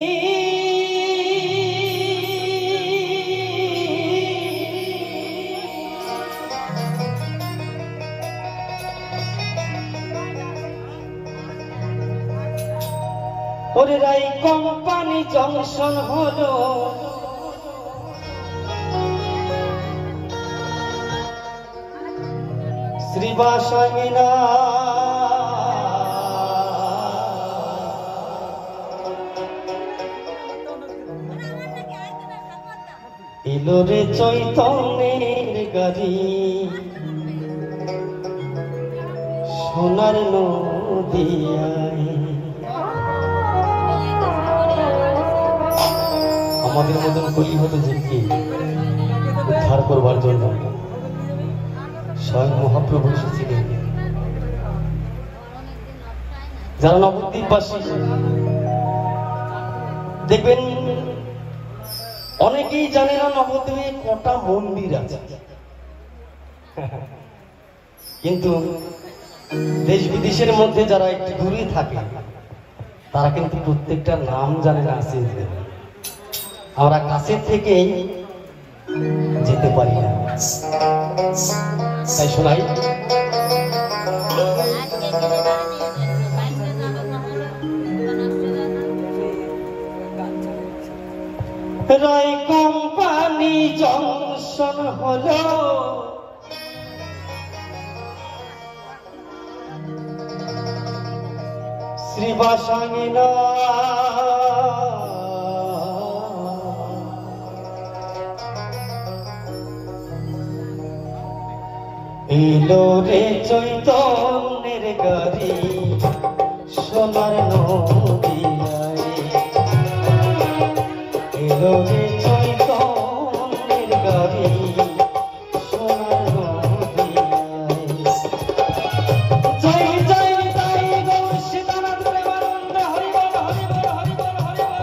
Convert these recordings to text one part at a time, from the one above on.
ওরাই company junction হলো শ্রীবাসাঙ্গিনা এলো রে চৈতন্যের গাড়ি সোনার নদিয়ায়। আমাদের মতন কলি হতো জীবকে উদ্ধার করবার জন্য স্বয়ং মহাপ্রভু এসেছিলেন। যারা নবদ্বীপবাসী দেখবেন অনেকেই জানে না নবদ্বীপে কটা মন্দির আছে, কিন্তু দেশ বিদেশের মধ্যে যারা একটু দূরে থাকে তারা কিন্তু প্রত্যেকটা নাম জানে না। আছে আমরা কাছের থেকেই যেতে পারি না, তাই শোনাই। রায় কোম্পানি জংশন হলো শ্রীবাসাঙ্গিনা এলো রে চৈতন্যের গাড়ি সোনার নদিয়ায়। এলো রে চৈতন্যের গাড়ি সোনার নদিয়ায়। জয় জয় জয় গৌর সীতানাথ প্রেমানন্দ হরি বল হরি বল হরি বল হরি বল।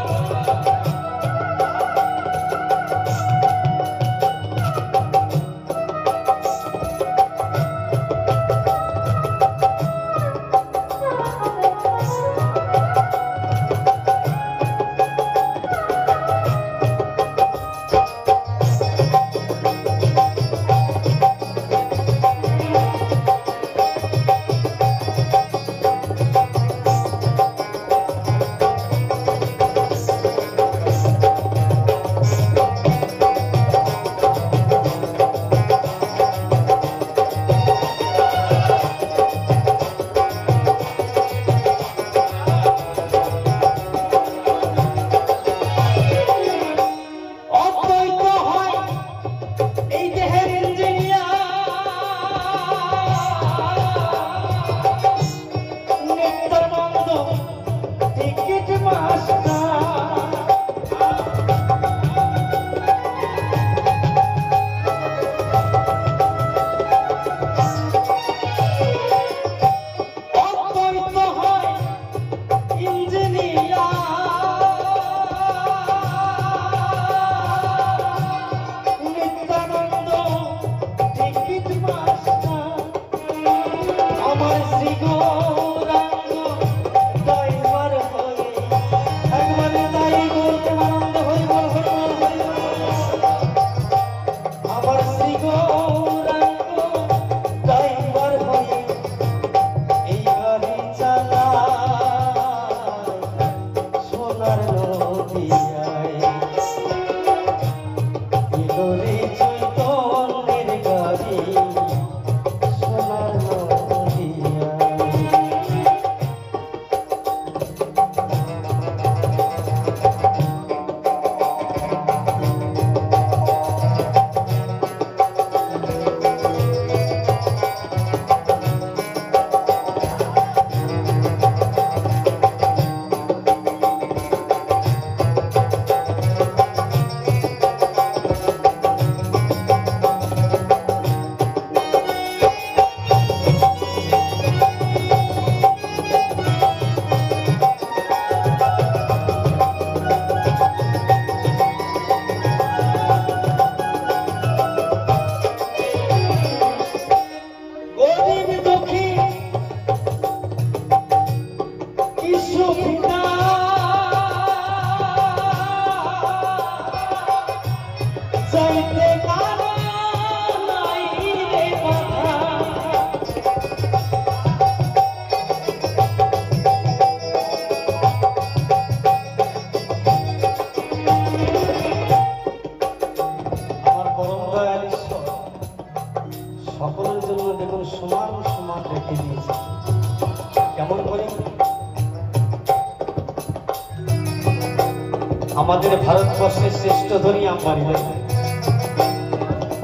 আমাদের ভারতবর্ষের শ্রেষ্ঠ ধনী আম্বানি ভাই,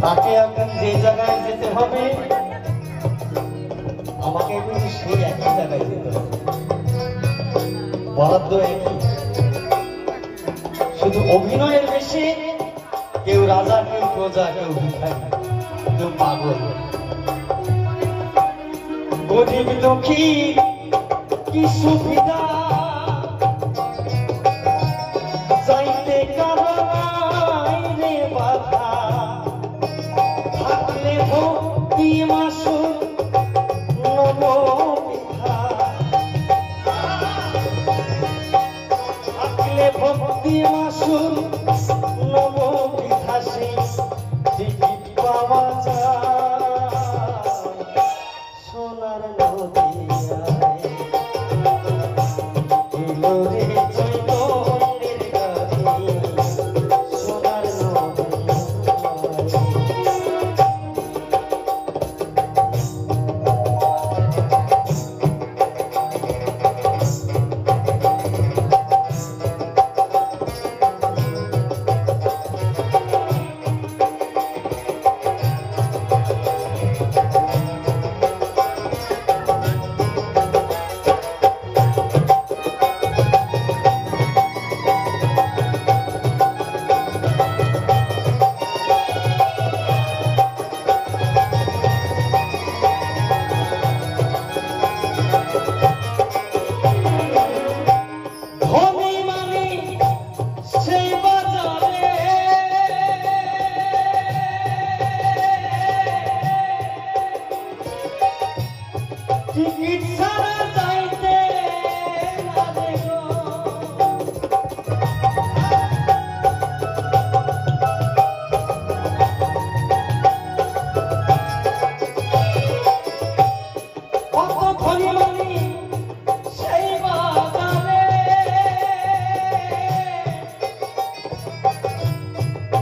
তাকে এখন যে জায়গায় যেতে হবে আমাকে কিন্তু সেই একই জায়গায় যেতে হবে, বরাদ্দ একই, শুধু অভিনয়ের বেশি কেউ রাজা, কেউ প্রজা, কেউ ভিখারি, কেউ পাগল, গরিব দুঃখী কি সুবিধা চাইতে কারণাই রে বাধা, থাকলে ভক্তি মাসুর নববিধা, থাকলে ভক্তি মাসুর নববিধা, সেই টিকিট পাওয়া যায় সোনার নদিয়ায়। এলো রে জয়গণের গাড়ি সোনার নদিয়ায়। টিকিট ছাড়া যাইতে না দেখো, কত ধনী মানি সেই বাজারে,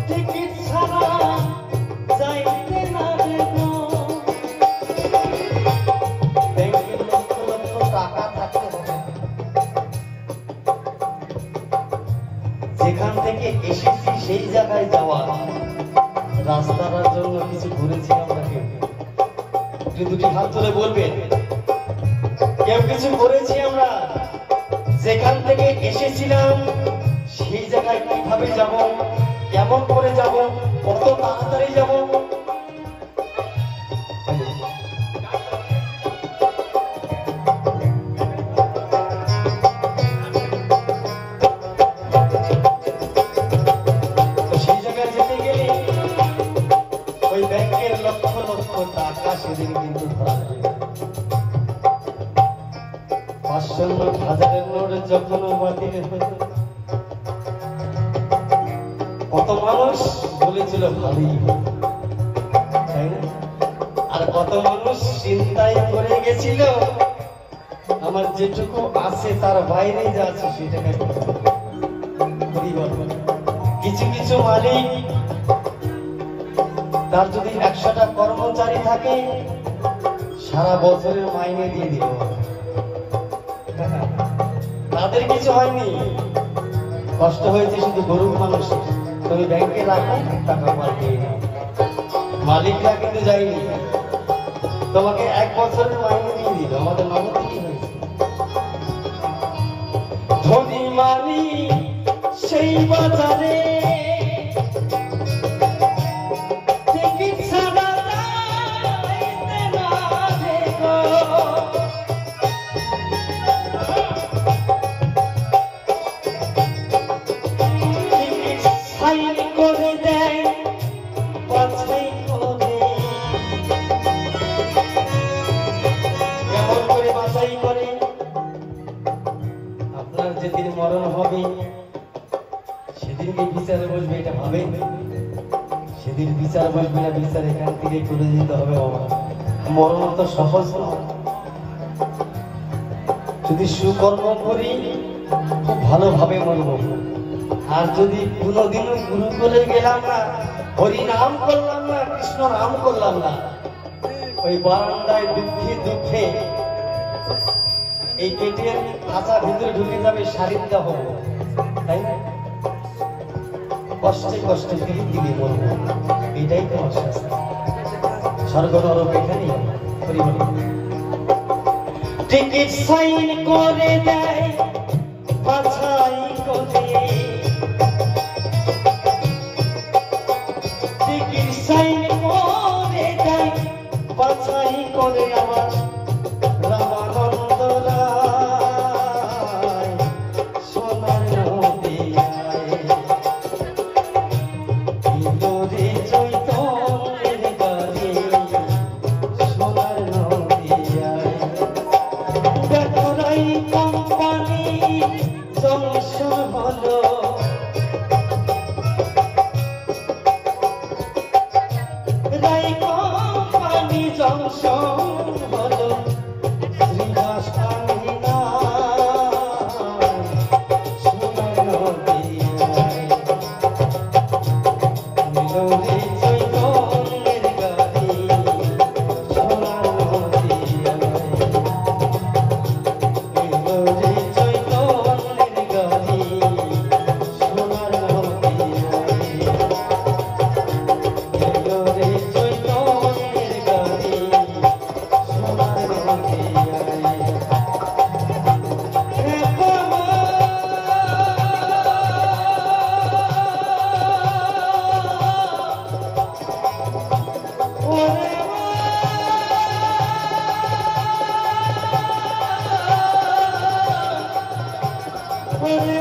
টিকিট ছাড়া যাইতে না দেখো। যেখান থেকে এসেছি সেই জায়গায় যাওয়া, রাস্তার জন্য কিছু ঘুরেছি আমরা কেউ? দুটি হাত তুলে বলবেন কেউ কিছু করেছি আমরা? যেখান থেকে এসেছিলাম সেই জায়গায় কিভাবে যাব, কেমন করে যাব, কত তাড়াতাড়ি যাব? সেদিন কিন্তু ধরা যাবে 500 নোট, 1000-এর নোট যখন বাতিল হতো, কত মানুষ বলেছিল ভালোই হতো, তাই না? আর কত মানুষ চিন্তায় করে গেছিল আমার যেটুকু আছে তার বাইরে যা আছে সেটাকে পরিবর্তন। কিছু কিছু মালিক তার যদি 100টা কর্মচারী থাকে সারা বছরের মাইনে দিয়ে দিল, তাদের কিছু হয়নি, কষ্ট হয়েছে শুধু গরিব মানুষ। তুমি ব্যাংকে রাখো, টাকা পাঠিয়ে নাও, মালিকরা কিন্তু যায়নি, তোমাকে 1 বছরের মাইনে দিয়ে দিল। আমাদের নগদে কি হয়েছে? ধনী মালিক সেই বাজারে যেদিন মরণ হবে সেদিনকে বিচারে বসবে, এটা ভাবে সেদিন বিচার বসবে না, বিচার এখান থেকে করে যেতে হবে। মরণ তো সহজ না, যদি সুকর্ম করি খুব ভালোভাবে মরব, আর যদি কোনোদিনও গুরুকুলে গেলাম না, হরি নাম করলাম না, কৃষ্ণ নাম করলাম না, ওই বারান্দায় দুঃখে দুঃখে এই পেটের খাঁচা ভিতরে ঢুকে যাবে, শারীরটা হবো, তাই না? কষ্টে কষ্টে পৃথিবী মরব, এটাই তোমার শাস্তি। স্বর্গ নরক এখানেই পরিমাণ। টিকিট সাইন করে দেয় বাছাই করে, টিকিট সাইন করে দেয় বাছাই করে আমার রামানন্দ রায় সোনার নদিয়ায়। ইন্দোরে চৈতন্যের গাড়ি সোনার নদিয়ায়। বেতরাই কোম্পানি জংশন হলো, রাই কোম্পানি জংশন হলো, শ্রীবাস আমিনা সোনার নদিয়ায়। মিলনে চৈতন্যের গাড়ি সোনার নদিয়ায়। মিলনে চৈতন্যের গাড়ি সোনার নদিয়ায়। মিলনে চৈতন্যের গাড়ি সোনার নদিয়ায়। হে বাবা, ওরে ওরে